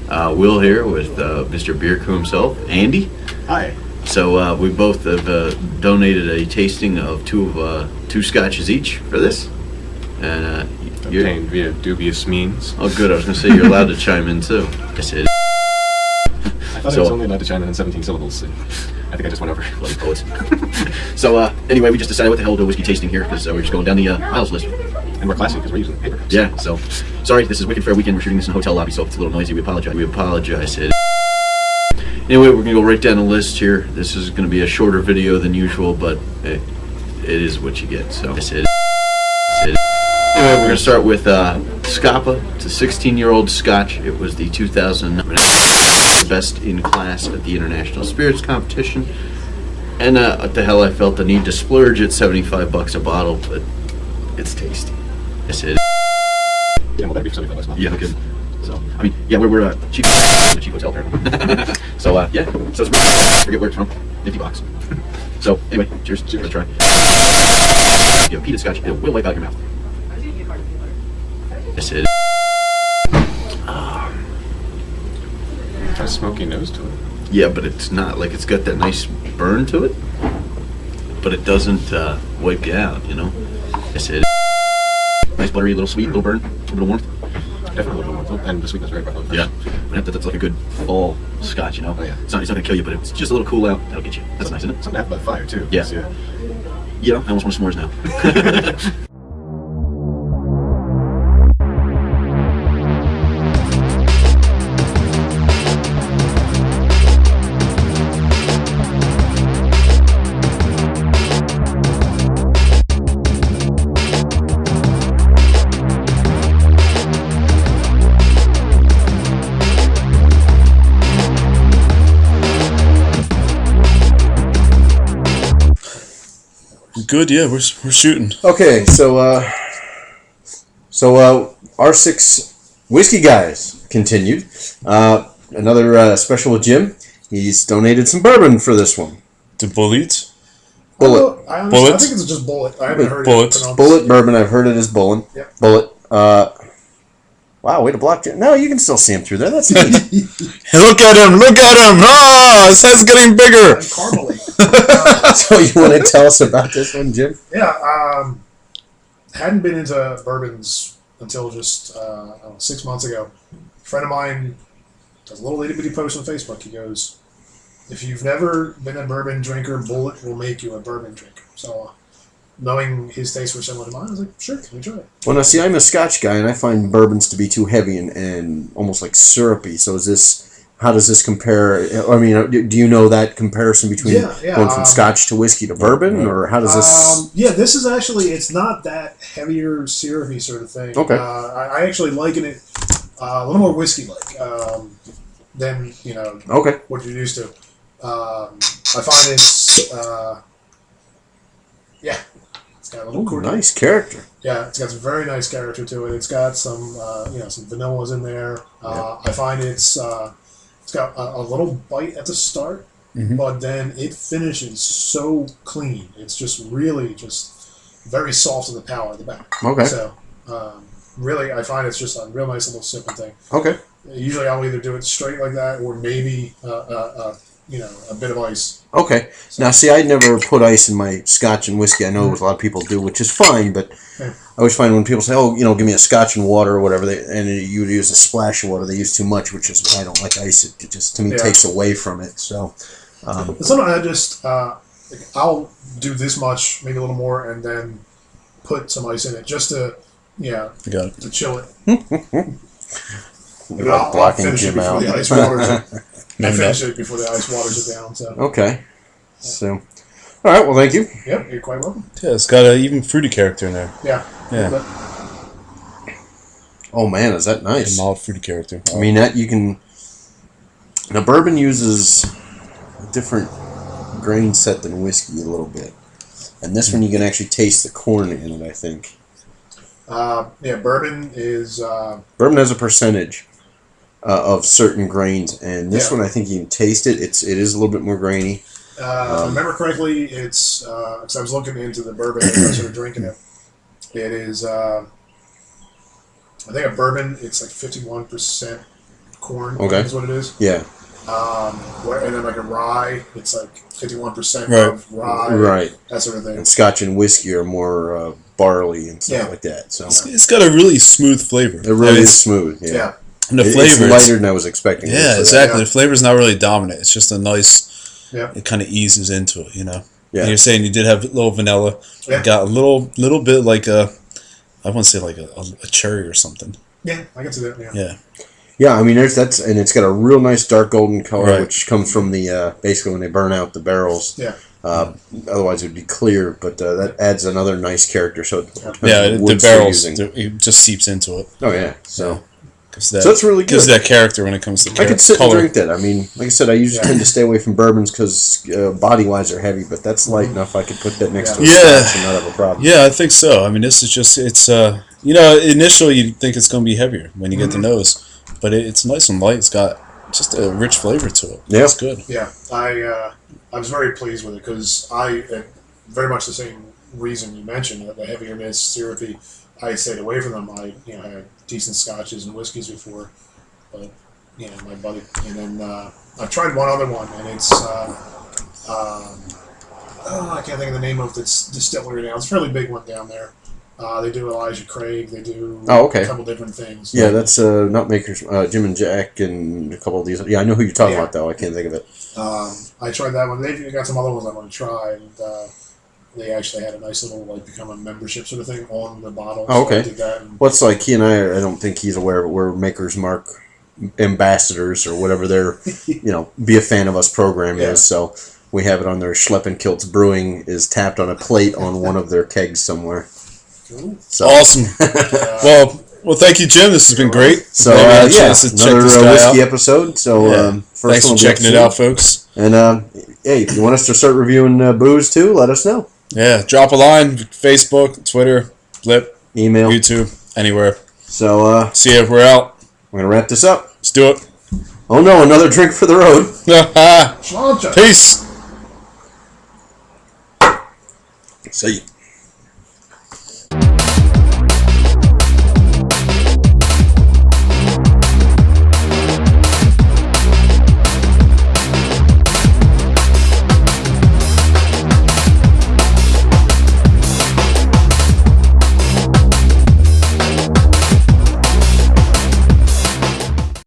Will here with Mr. Beer Crew himself, Andy. Hi. So we both have donated a tasting of two scotches each for this. And Obtained via dubious means. Oh, good. I was going to say you're allowed to chime in too. I said. I thought I was only allowed to chime in 17 syllables. So I think I just went over. Bloody poets. So anyway, we just decided what the hell to do a whiskey tasting here because we're just going down the miles list. And we're classy because we're using paper cups. Yeah. So sorry, this is Wicked Fair Weekend. We're shooting this in a hotel lobby, so if it's a little noisy, we apologize. We apologize. Anyway, we're going to go right down the list here. This is going to be a shorter video than usual, but it is what you get. So anyway, we're going to start with Scapa. It's a 16-year-old Scotch. It was the 2000 best in class at the International Spirits Competition. And what the hell, I felt the need to splurge at $75 a bottle, but it's tasty. I said, yeah, well, that'd be for $75 a bottle. yeah, good. So, I mean, yeah, we're cheap. A cheap hotel there. So, yeah. So, I forget where it's from. Nifty box. So, anyway, cheers. Cheers. Let's try. You have peated scotch. It will wipe out your mouth. I said, Got a smoky nose to it. yeah, but it's not like it's got that nice burn to it, but it doesn't wipe you out, you know. I said, nice buttery, little sweet, little burn, a little bit of warmth. Definitely a little bit more. And the sweetness right about Yeah, that's like a good fall scotch, you know. Oh, yeah. It's not gonna kill you, but it's just a little cool out. That'll get you. That's nice, isn't it? Something to have by the fire too. Yeah. Yeah, I almost want s'mores now. Good, yeah, we're shooting. Okay, so our 6 whiskey guys continued. Another special with Jim. He's donated some bourbon for this one. To Bulleit? Bullet. I Bullet? think it's just Bullet. I haven't heard Bullet. it pronounced. Bullet bourbon. I've heard it as Bullet. Yep. Bullet. Wow, way to block Jim. No, you can still see him through there. That's neat. Hey, look at him! Look at him! Oh, his head's getting bigger! And caramely. So you want to tell us about this one, Jim? Yeah, hadn't been into bourbons until just 6 months ago. A friend of mine does a little itty bitty post on Facebook. He goes, "If you've never been a bourbon drinker, Bullet will make you a bourbon drinker." So, knowing his tastes were similar to mine, I was like, "Sure, can we try it?" Well, now, see, I'm a Scotch guy, and I find bourbons to be too heavy and almost like syrupy. So how does this compare? I mean, do you know that comparison between going from Scotch to whiskey to bourbon, or how does this? Yeah, this is actually, it's not that heavier, syrupy sort of thing. Okay. I actually liken it a little more whiskey-like than, Okay. what you're used to. I find it's, it's got a little quirky. Nice character. Yeah, it's got some very nice character to it. It's got some, some vanillas in there. I find it's got a little bite at the start, but then it finishes so clean. It's just really just very soft in the palate at the back. Okay. So, really, I find it's just a real nice little sipping thing. Okay. Usually I'll either do it straight like that or maybe, a bit of ice. Okay. Now, see, I never put ice in my Scotch and whiskey. I know a lot of people do, which is fine, but I always find when people say, "Oh, give me a Scotch and water or whatever," and you would use a splash of water, they use too much, which is why I don't like ice. It just, to me, takes away from it. So, sometimes I just, I'll do this much, maybe a little more, and then put some ice in it just to, to chill it. Without blocking Jim out. I finish it before the ice waters it down. So. Okay. So, all right. Well, thank you. Yep, you're quite welcome. Yeah, it's got an even fruity character in there. Yeah. Oh man, is that nice? A mild fruity character. I mean, that you can. Now, bourbon uses a different grain set than whiskey a little bit, and this one you can actually taste the corn in it. I think. Bourbon is. Bourbon has a percentage of certain grains, and this one I think you can taste it. It is a little bit more grainy. If I remember correctly, it's because I was looking into the bourbon and I started drinking it. It is, I think a bourbon, it's like 51% corn. Okay. Is what it is. Yeah. And then like a rye, it's like 51% Right. of rye, Right. that sort of thing. And Scotch and whiskey are more barley and stuff Yeah. like that. So It's got a really smooth flavor. it really is smooth. Yeah. Yeah. And the It's flavor lighter than I was expecting. Yeah, So exactly. Yeah. The flavor's not really dominant. It's just a nice. Yeah. It kind of eases into it, you know. Yeah. And you're saying you did have a little vanilla. Yeah. You got a little bit like a, I want to say like a cherry or something. Yeah, I can see that. Yeah. Yeah. Yeah, I mean, and it's got a real nice dark golden color, Right. which comes from the basically when they burn out the barrels. Yeah. Otherwise, it would be clear, but that adds another nice character. So it depends Yeah, on the woods they're barrels, using. it just seeps into it. Oh yeah, so Gives that, So that's really gives good. that character when it comes to I could sit color. and drink that. I mean, like I said, I usually tend to stay away from bourbons because body-wise they're heavy, but that's light enough. I could put that next to a Yeah. scotch and not have a problem. Yeah, I think so. I mean, this is just, it's, you know, initially you think it's going to be heavier when you get the nose, but it's nice and light. It's got just a rich flavor to it. Yeah. It's good. Yeah, I was very pleased with it because very much the same reason you mentioned, the heavier syrupy. I stayed away from them. I had decent scotches and whiskeys before, but my buddy. And then I've tried one other one, and it's I can't think of the name of this distillery now. It's a fairly big one down there. They do Elijah Craig. They do Oh, okay. a couple different things. Yeah, that's not makers. Jim and Jack and a couple of these. Yeah, I know who you're talking about though. I can't think of it. I tried that one. They've got some other ones I want to try, and they actually had a nice little become a membership sort of thing on the bottle. Oh, So I okay. did that, and What's like he and I don't think he's aware of it. We're Maker's Mark ambassadors or whatever their be a fan of us program Yeah. is. So we have it on their Schleppen Kilts Brewing is tapped on a plate on one of their kegs somewhere. cool. So Awesome. Well, thank you, Jim. This has been great. So Glad we had a yeah, chance to check another this guy whiskey out. episode. So Yeah. first Thanks one for will be checking it episode. out, folks. And hey, if you want us to start reviewing booze too, let us know. Yeah, drop a line, Facebook, Twitter, Blip, Email. YouTube, anywhere. So See you. We're out. we're gonna wrap this up. Let's do it. Oh no, another drink for the road. Sláinte. Peace. See you.